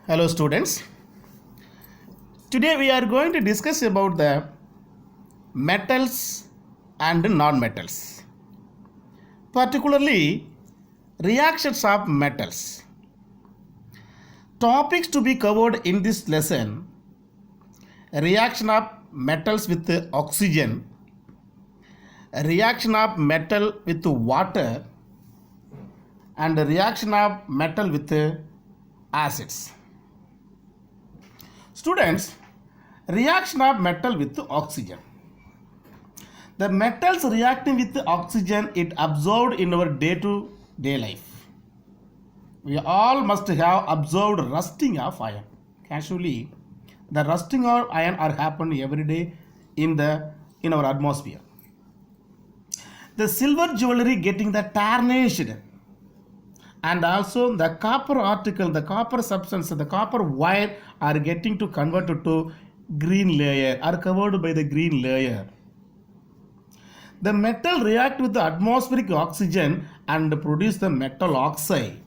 Hello students. Today we are going to discuss about the metals and non-metals. Particularly reactions of metals. Topics to be covered in this lesson: reaction of metals with oxygen, reaction of metal with water, and reaction of metal with acids. Students, reaction of metal with oxygen. The metals reacting with oxygen it observed in our day-to-day life. We all must have observed rusting of iron. Casually, the rusting of iron are happen every day in our atmosphere. The silver jewelry getting the tarnished, and also the copper article, the copper substance, the copper wire are getting to converted to green layer, are covered by the green layer. The metal react with the atmospheric oxygen and produce the metal oxide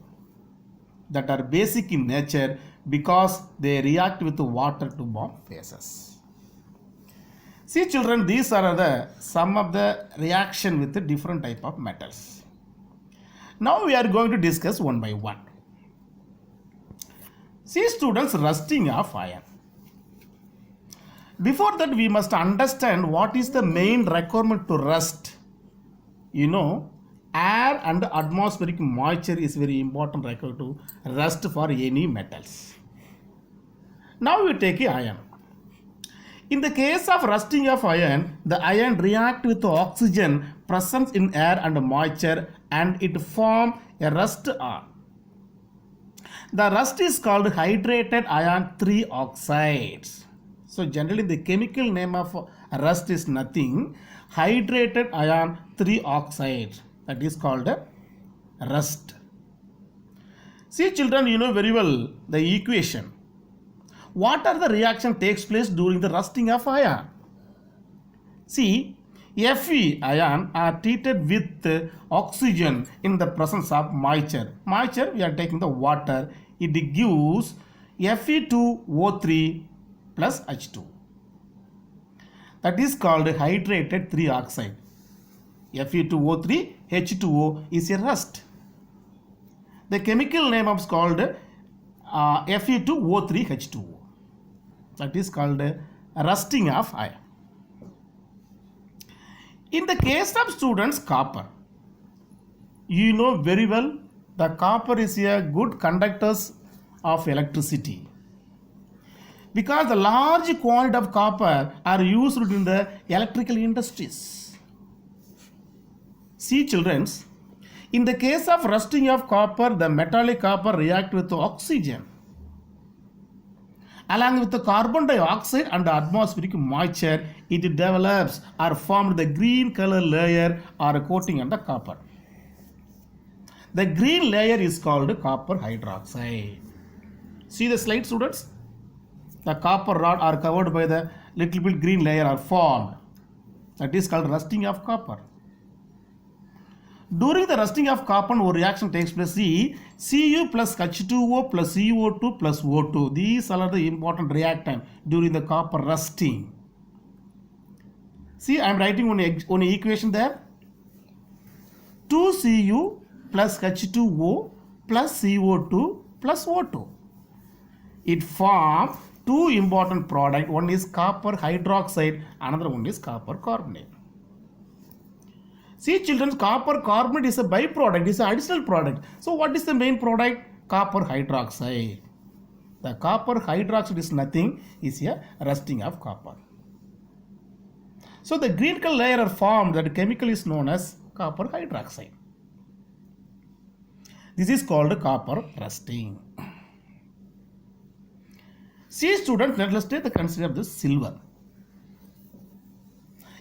that are basic in nature because they react with the water to form phases. See children, these are some of the reaction with the different type of metals. Now we are going to discuss one by one. See students, rusting of iron. Before that we must understand what is the main requirement to rust. Air and atmospheric moisture is very important required to rust for any metals. Now we take iron. In the case of rusting of iron, the iron react with oxygen present in air and moisture and it form a rust ore. The rust is called hydrated iron 3 oxides. So generally the chemical name of rust is nothing, hydrated iron 3 oxide, that is called rust. See children, you know very well the equation. What are the reaction takes place during the rusting of iron? See, Fe ion are treated with oxygen in the presence of moisture. Moisture, we are taking the water. It gives Fe2O3 plus H2. That is called hydrated 3 oxide. Fe2O3 H2O is a rust. The chemical name is called Fe2O3 H2O. That is called rusting of iron. In the case of students, copper. You know very well the copper is a good conductor of electricity. Because the large quantity of copper are used in the electrical industries. See children, in the case of rusting of copper, the metallic copper react with oxygen along with the carbon dioxide and the atmospheric moisture. It develops or forms the green color layer or coating on the copper. The green layer is called copper hydroxide. See the slide students? The copper rod are covered by the little bit green layer are formed. That is called rusting of copper. During the rusting of copper, no reaction takes place. See, Cu plus H2O plus CO2 plus O2. These are the important reactant during the copper rusting. See, I am writing one equation there. 2Cu plus H2O plus CO2 plus O2. It forms two important products. One is copper hydroxide, another one is copper carbonate. See children, copper carbonate is a byproduct, is an additional product. So what is the main product? Copper hydroxide. The copper hydroxide is nothing, is a rusting of copper. So the green color layer are formed, that chemical is known as copper hydroxide. This is called copper rusting. See students, let's take the consider of the silver.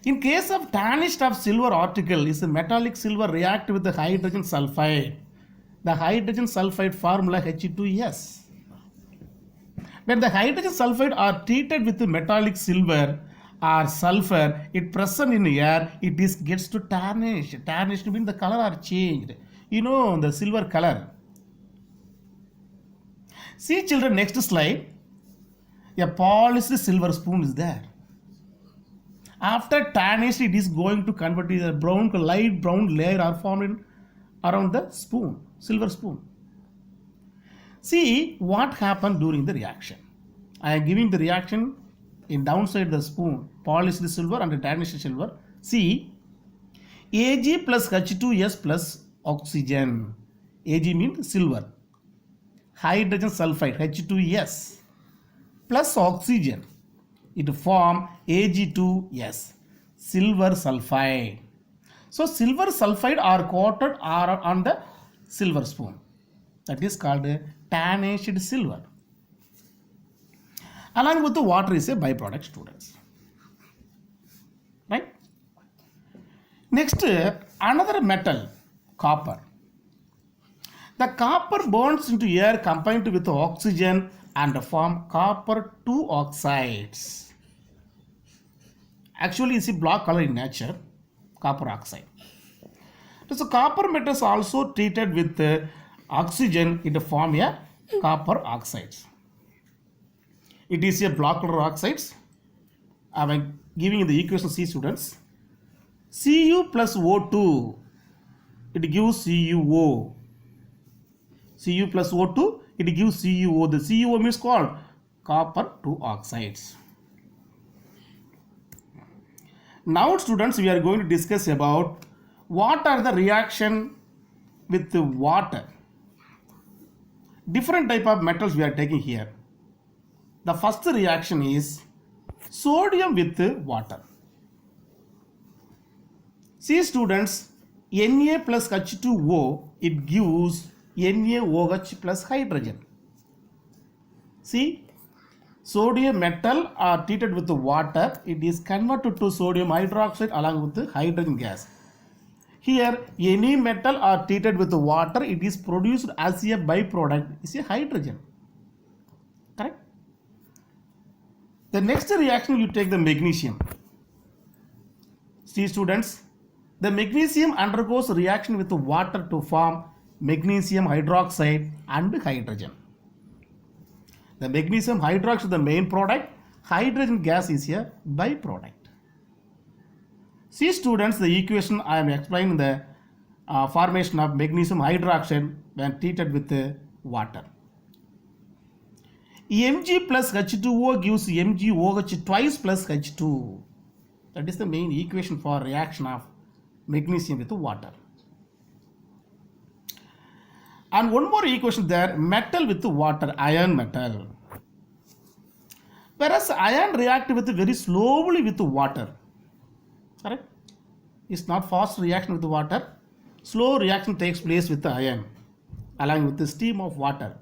In case of tarnished of silver article, is the metallic silver react with the hydrogen sulfide. The hydrogen sulfide formula He2S. When the hydrogen sulfide are treated with the metallic silver or sulfur, it present in air, it gets to tarnish. Tarnished means the color are changed. The silver color. See children, next slide. A polished silver spoon is there. After tarnish, it is going to convert to a brown, light brown layer are formed around the spoon, silver spoon. See what happened during the reaction. I am giving the reaction in downside the spoon, polished silver and tarnished silver. See, Ag plus H2S plus oxygen. Ag means silver. Hydrogen sulfide, H2S, plus oxygen. It form Ag2S, silver sulfide. So silver sulfide are coated on the silver spoon. That is called tarnished silver. Along with the water is a byproduct, students. Right? Next, another metal, copper. The copper bonds into air combined with oxygen and form copper 2 oxides. Actually, it's a black color in nature, copper oxide. So copper metals also treated with oxygen, it form a copper oxides. It is a black color oxides. I am giving the equation C, students. Cu plus O2, it gives CuO. Cu plus O2, it gives CuO. The CuO means called copper 2 oxides. Now students, we are going to discuss about what are the reaction with the water. Different type of metals we are taking here. The first reaction is sodium with water. See students, Na plus H2O, it gives NaOH plus hydrogen. See, sodium metal are treated with the water, it is converted to sodium hydroxide along with the hydrogen gas. Here, any metal are treated with the water, it is produced as a byproduct, is a hydrogen. Correct? The next reaction, you take the magnesium. See students, the magnesium undergoes reaction with the water to form magnesium hydroxide and hydrogen. The magnesium hydroxide is the main product, hydrogen gas is a byproduct. See students, the equation I am explaining the formation of magnesium hydroxide when treated with water. Mg plus H2O gives MgOH twice plus H2. That is the main equation for reaction of magnesium with water. And one more equation there, metal with water, iron metal. Whereas iron react with very slowly with water. Correct? It's not fast reaction with water. Slow reaction takes place with the iron along with the steam of water.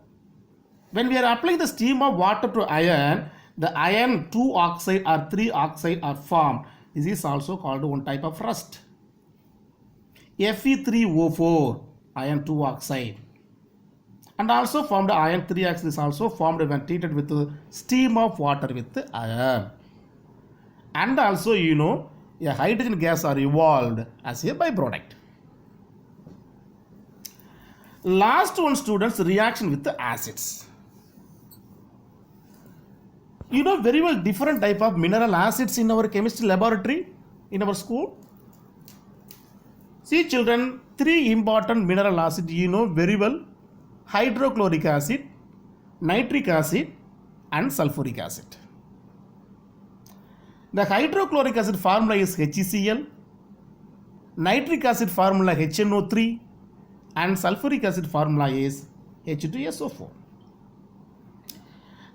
When we are applying the steam of water to iron, the iron 2 oxide or 3 oxide are formed. This is also called one type of rust. Fe3O4, iron 2 oxide. And also formed iron 3 oxide is also formed when treated with the steam of water with the iron. And also, you know, a hydrogen gas are evolved as a byproduct. Last one students, reaction with the acids. You know very well different type of mineral acids in our chemistry laboratory in our school. See children, 3 important mineral acids you know very well: hydrochloric acid, nitric acid and sulfuric acid. The hydrochloric acid formula is HCl, nitric acid formula HNO3 and sulfuric acid formula is H2SO4.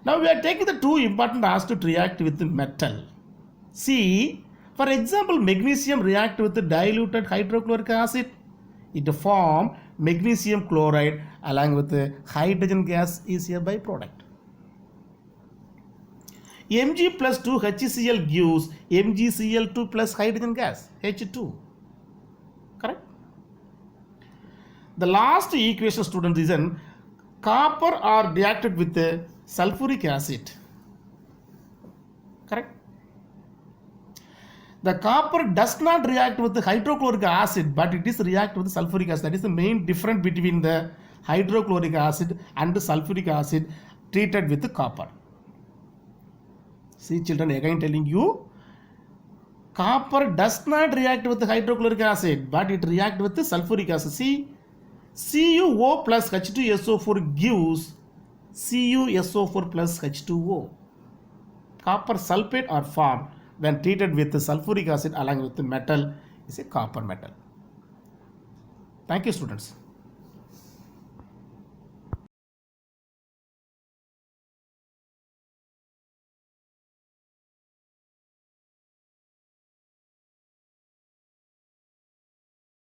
Now we are taking the 2 important acids to react with the metal. See, for example, magnesium react with the diluted hydrochloric acid. It form magnesium chloride along with the hydrogen gas is a byproduct. Mg plus 2 HCl gives MgCl2 plus hydrogen gas, H2. Correct? The last equation student is in copper are reacted with the sulfuric acid. Correct? The copper does not react with the hydrochloric acid, but it is react with the sulfuric acid. That is the main difference between the hydrochloric acid and the sulfuric acid treated with copper. See children, again telling you, copper does not react with hydrochloric acid, but it reacts with sulfuric acid. See, CuO plus H2SO4 gives CuSO4 plus H2O. Copper sulfate are formed when treated with sulfuric acid along with the metal is a copper metal. Thank you, students.